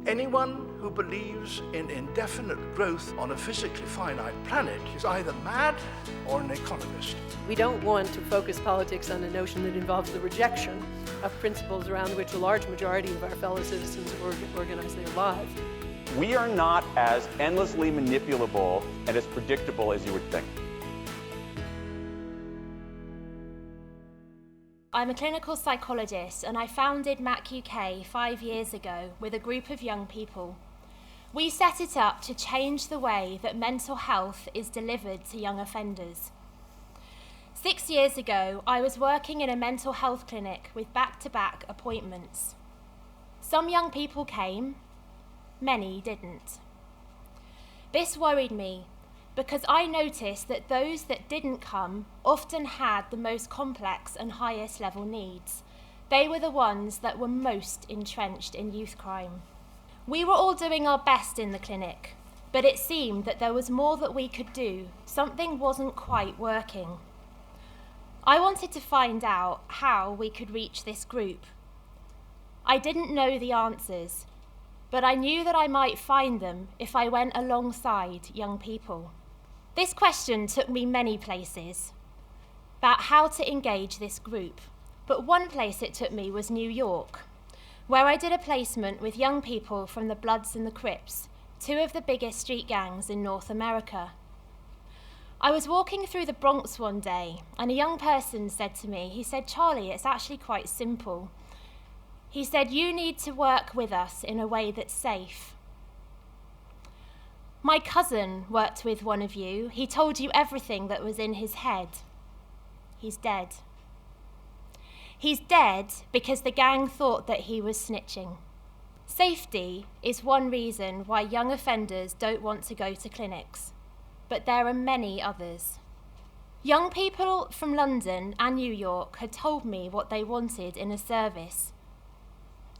Anyone who believes in indefinite growth on a physically finite planet is either mad or an economist. We don't want to focus politics on a notion that involves the rejection of principles around which a large majority of our fellow citizens organize their lives. We are not as endlessly manipulable and as predictable as you would think. I'm a clinical psychologist and I founded MAC UK 5 years ago with a group of young people. We set it up to change the way that mental health is delivered to young offenders. 6 years ago, I was working in a mental health clinic with back-to-back appointments. Some young people came, many didn't. This worried me because I noticed that those that didn't come often had the most complex and highest level needs. They were the ones that were most entrenched in youth crime. We were all doing our best in the clinic, but it seemed that there was more that we could do. Something wasn't quite working. I wanted to find out how we could reach this group. I didn't know the answers, but I knew that I might find them if I went alongside young people. This question took me many places about how to engage this group, but one place it took me was New York, where I did a placement with young people from the Bloods and the Crips, two of the biggest street gangs in North America. I was walking through the Bronx one day, and a young person said to me, he said, "Charlie, it's actually quite simple." He said, "You need to work with us in a way that's safe. My cousin worked with one of you. He told you everything that was in his head. He's dead. He's dead because the gang thought that he was snitching." Safety is one reason why young offenders don't want to go to clinics, but there are many others. Young people from London and New York had told me what they wanted in a service.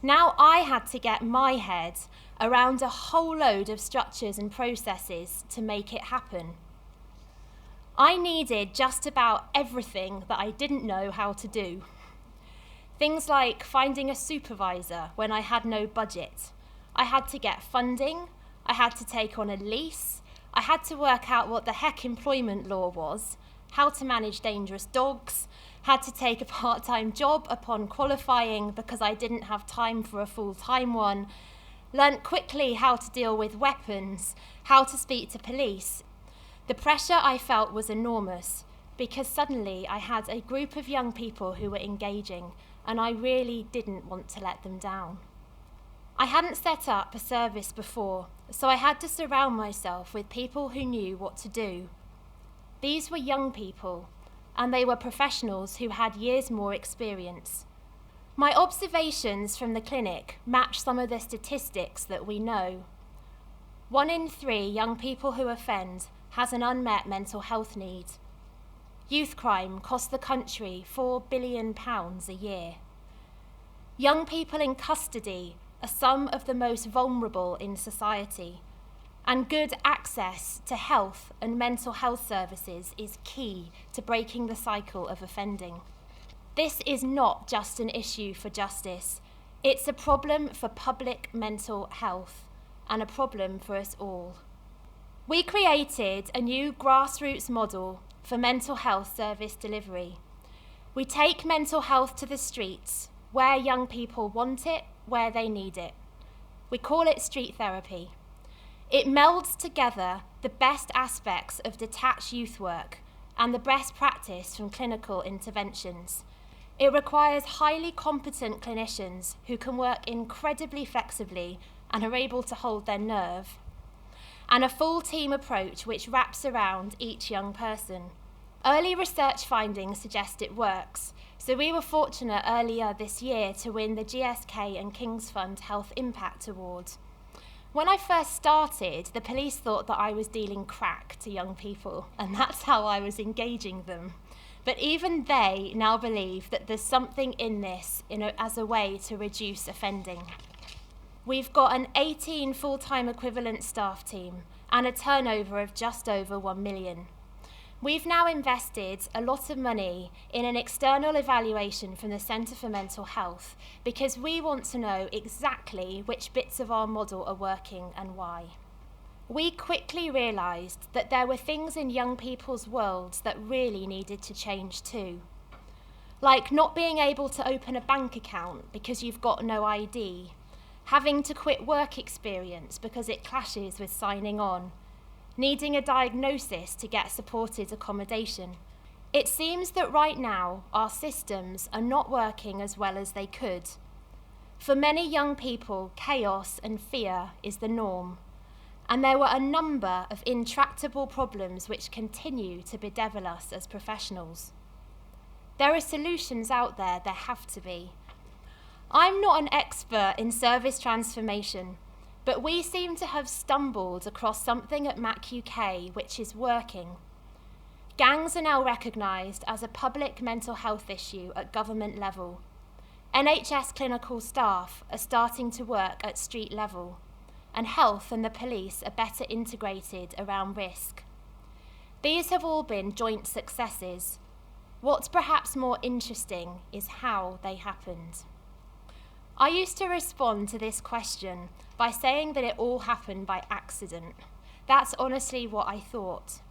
Now I had to get my head around a whole load of structures and processes to make it happen. I needed just about everything that I didn't know how to do. Things like finding a supervisor when I had no budget. I had to get funding, I had to take on a lease, I had to work out what the heck employment law was, how to manage dangerous dogs, had to take a part-time job upon qualifying because I didn't have time for a full-time one, learnt quickly how to deal with weapons, how to speak to police. The pressure I felt was enormous because suddenly I had a group of young people who were engaging and I really didn't want to let them down. I hadn't set up a service before, so I had to surround myself with people who knew what to do. These were young people, and they were professionals who had years more experience. My observations from the clinic match some of the statistics that we know. 1 in 3 young people who offend has an unmet mental health need. Youth crime costs the country £4 billion a year. Young people in custody are some of the most vulnerable in society, and good access to health and mental health services is key to breaking the cycle of offending. This is not just an issue for justice, it's a problem for public mental health and a problem for us all. We created a new grassroots model for mental health service delivery. We take mental health to the streets, where young people want it, where they need it. We call it street therapy. It melds together the best aspects of detached youth work and the best practice from clinical interventions. It requires highly competent clinicians who can work incredibly flexibly and are able to hold their nerve, and a full team approach which wraps around each young person. Early research findings suggest it works, so we were fortunate earlier this year to win the GSK and King's Fund Health Impact Award. When I first started, the police thought that I was dealing crack to young people, and that's how I was engaging them. But even they now believe that there's something in this as a way to reduce offending. We've got an 18 full-time equivalent staff team and a turnover of just over 1 million. We've now invested a lot of money in an external evaluation from the Centre for Mental Health because we want to know exactly which bits of our model are working and why. We quickly realised that there were things in young people's worlds that really needed to change too. Like not being able to open a bank account because you've got no ID, having to quit work experience because it clashes with signing on, needing a diagnosis to get supported accommodation. It seems that right now our systems are not working as well as they could. For many young people, chaos and fear is the norm, and there were a number of intractable problems which continue to bedevil us as professionals. There are solutions out there have to be. I'm not an expert in service transformation, but we seem to have stumbled across something at Mac UK which is working. Gangs are now recognised as a public mental health issue at government level. NHS clinical staff are starting to work at street level, and health and the police are better integrated around risk. These have all been joint successes. What's perhaps more interesting is how they happened. I used to respond to this question by saying that it all happened by accident. That's honestly what I thought.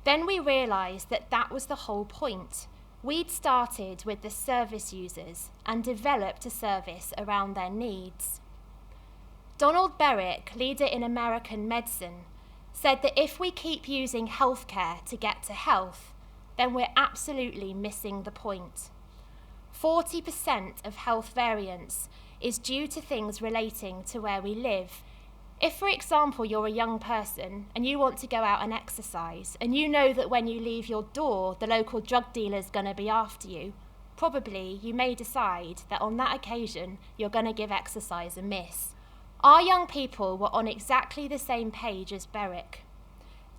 Then we realised that that was the whole point. We'd started with the service users and developed a service around their needs. Donald Berwick, leader in American medicine, said that if we keep using healthcare to get to health, then we're absolutely missing the point. 40% of health variance is due to things relating to where we live. If, for example, you're a young person and you want to go out and exercise, and you know that when you leave your door, the local drug dealer's going to be after you, probably you may decide that on that occasion, you're going to give exercise a miss. Our young people were on exactly the same page as Berwick.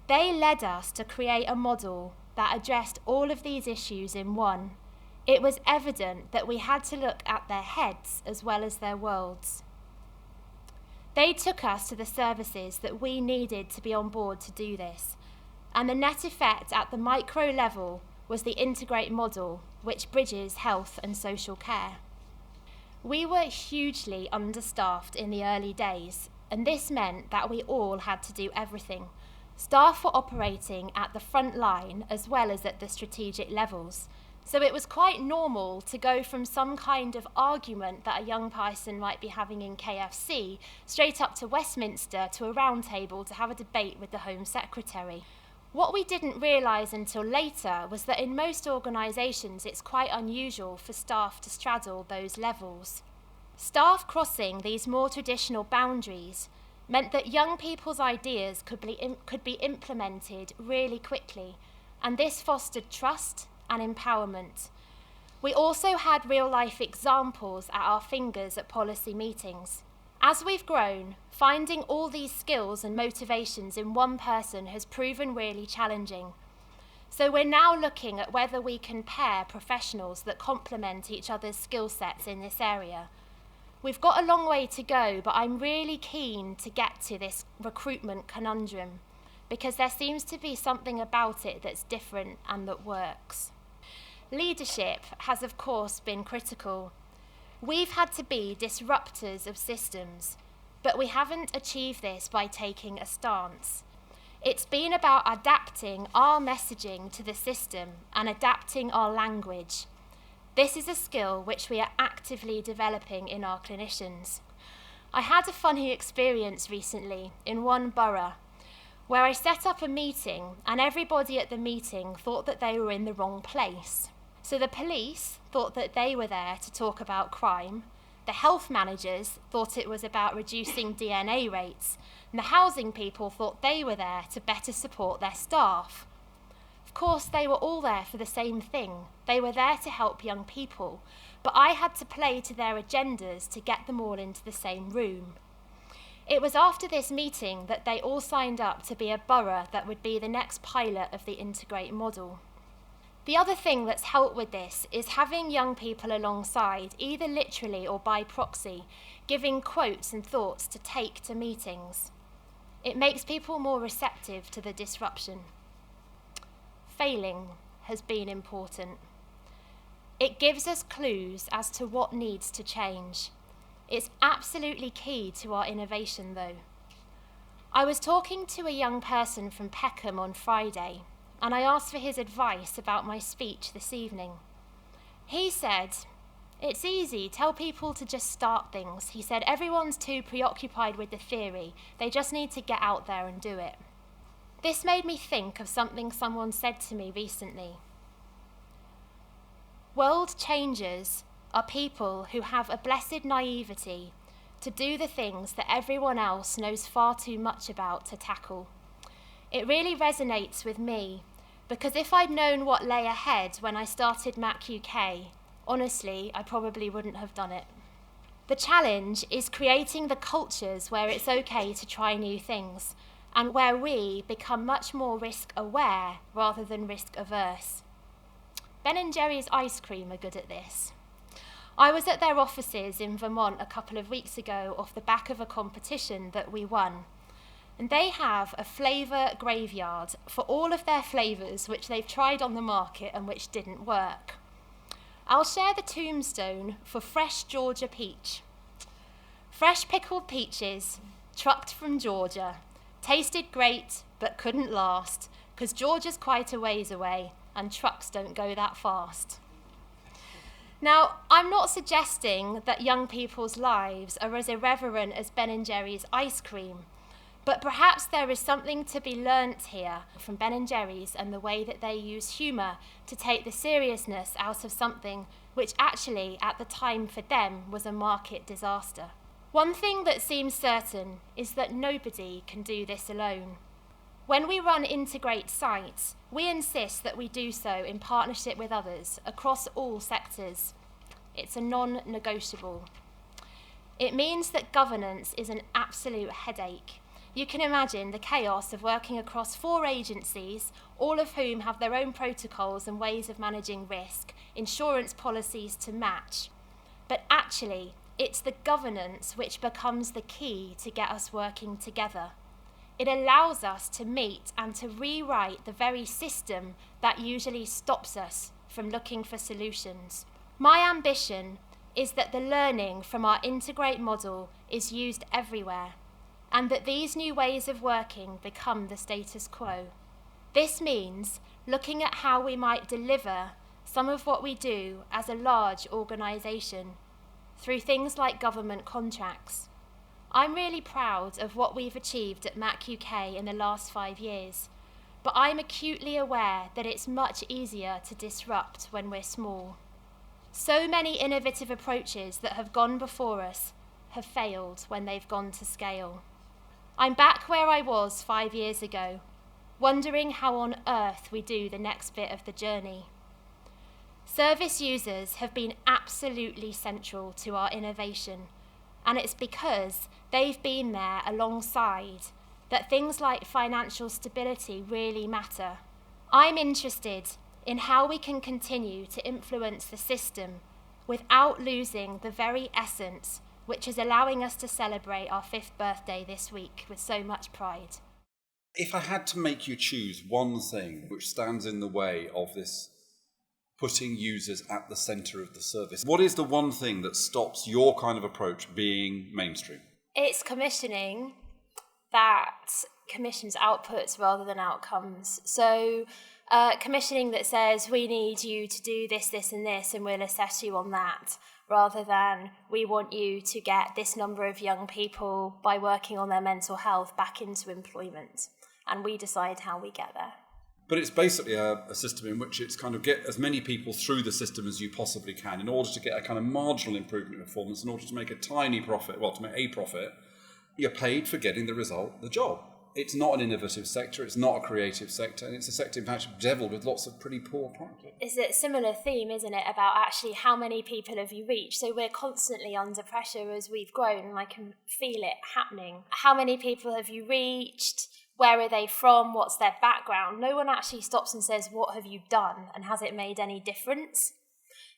They led us to create a model that addressed all of these issues in one. It was evident that we had to look at their heads as well as their worlds. They took us to the services that we needed to be on board to do this, and the net effect at the micro level was the integrate model, which bridges health and social care. We were hugely understaffed in the early days, and this meant that we all had to do everything. Staff were operating at the front line as well as at the strategic levels. So it was quite normal to go from some kind of argument that a young person might be having in KFC straight up to Westminster to a round table to have a debate with the Home Secretary. What we didn't realise until later was that in most organisations it's quite unusual for staff to straddle those levels. Staff crossing these more traditional boundaries meant that young people's ideas could be implemented really quickly, and this fostered trust and empowerment. We also had real-life examples at our fingers at policy meetings. As we've grown, finding all these skills and motivations in one person has proven really challenging. So we're now looking at whether we can pair professionals that complement each other's skill sets in this area. We've got a long way to go, but I'm really keen to get to this recruitment conundrum because there seems to be something about it that's different and that works. Leadership has, of course, been critical. We've had to be disruptors of systems, but we haven't achieved this by taking a stance. It's been about adapting our messaging to the system and adapting our language. This is a skill which we are actively developing in our clinicians. I had a funny experience recently in one borough where I set up a meeting and everybody at the meeting thought that they were in the wrong place. So the police thought that they were there to talk about crime, the health managers thought it was about reducing DNA rates, and the housing people thought they were there to better support their staff. Of course, they were all there for the same thing. They were there to help young people, but I had to play to their agendas to get them all into the same room. It was after this meeting that they all signed up to be a borough that would be the next pilot of the integrate model. The other thing that's helped with this is having young people alongside, either literally or by proxy, giving quotes and thoughts to take to meetings. It makes people more receptive to the disruption. failing has been important. It gives us clues as to what needs to change. It's absolutely key to our innovation, though. I was talking to a young person from Peckham on Friday, and I asked for his advice about my speech this evening. He said, "It's easy, tell people to just start things." He said, "Everyone's too preoccupied with the theory, they just need to get out there and do it." This made me think of something someone said to me recently. World changers are people who have a blessed naivety to do the things that everyone else knows far too much about to tackle. It really resonates with me, because if I'd known what lay ahead when I started Mac UK, honestly, I probably wouldn't have done it. The challenge is creating the cultures where it's okay to try new things, and where we become much more risk-aware rather than risk-averse. Ben & Jerry's ice cream are good at this. I was at their offices in Vermont a couple of weeks ago off the back of a competition that we won. And they have a flavour graveyard for all of their flavours which they've tried on the market and which didn't work. I'll share the tombstone for fresh Georgia peach. Fresh pickled peaches, trucked from Georgia. Tasted great, but couldn't last, because Georgia's quite a ways away, and trucks don't go that fast. Now, I'm not suggesting that young people's lives are as irreverent as Ben & Jerry's ice cream, but perhaps there is something to be learnt here from Ben & Jerry's and the way that they use humour to take the seriousness out of something which actually, at the time for them, was a market disaster. One thing that seems certain is that nobody can do this alone. When we run integrate sites, we insist that we do so in partnership with others across all sectors. It's a non-negotiable. It means that governance is an absolute headache. You can imagine the chaos of working across 4 agencies, all of whom have their own protocols and ways of managing risk, insurance policies to match. But actually, it's the governance which becomes the key to get us working together. It allows us to meet and to rewrite the very system that usually stops us from looking for solutions. My ambition is that the learning from our integrate model is used everywhere, and that these new ways of working become the status quo. This means looking at how we might deliver some of what we do as a large organisation through things like government contracts. I'm really proud of what we've achieved at Mac UK in the last 5 years, but I'm acutely aware that it's much easier to disrupt when we're small. So many innovative approaches that have gone before us have failed when they've gone to scale. I'm back where I was 5 years ago, wondering how on earth we do the next bit of the journey. Service users have been absolutely central to our innovation, and it's because they've been there alongside that things like financial stability really matter. I'm interested in how we can continue to influence the system without losing the very essence which is allowing us to celebrate our 5th birthday this week with so much pride. If I had to make you choose one thing which stands in the way of this putting users at the centre of the service, what is the one thing that stops your kind of approach being mainstream? It's commissioning that commissions outputs rather than outcomes. So commissioning that says we need you to do this, this and this, and we'll assess you on that, rather than we want you to get this number of young people by working on their mental health back into employment, and we decide how we get there. But it's basically a system in which it's kind of get as many people through the system as you possibly can in order to get a kind of marginal improvement in performance, in order to make a tiny profit, to make a profit, you're paid for getting the result, the job. It's not an innovative sector, it's not a creative sector, and it's a sector in fact devilled with lots of pretty poor practice. It's a similar theme, isn't it, about actually how many people have you reached? So we're constantly under pressure as we've grown, and I can feel it happening. How many people have you reached? Where are they from? What's their background? No one actually stops and says, what have you done? And has it made any difference?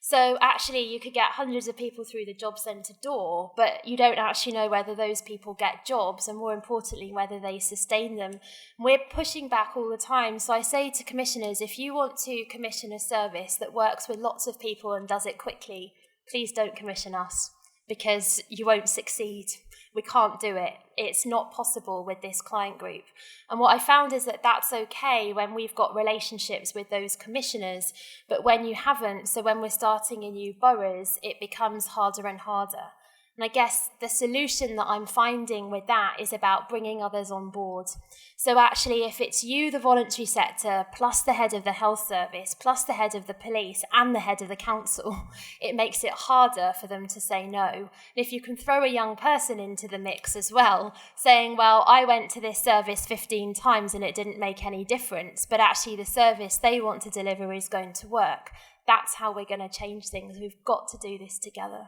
So actually you could get hundreds of people through the job centre door, but you don't actually know whether those people get jobs, and more importantly, whether they sustain them. We're pushing back all the time. So I say to commissioners, if you want to commission a service that works with lots of people and does it quickly, please don't commission us, because you won't succeed. We can't do it. It's not possible with this client group. And what I found is that that's okay when we've got relationships with those commissioners, but when you haven't, so when we're starting in new boroughs, it becomes harder and harder. And I guess the solution that I'm finding with that is about bringing others on board. So actually, if it's you, the voluntary sector, plus the head of the health service, plus the head of the police and the head of the council, it makes it harder for them to say no. And if you can throw a young person into the mix as well, saying, well, I went to this service 15 times and it didn't make any difference, but actually the service they want to deliver is going to work. That's how we're going to change things. We've got to do this together.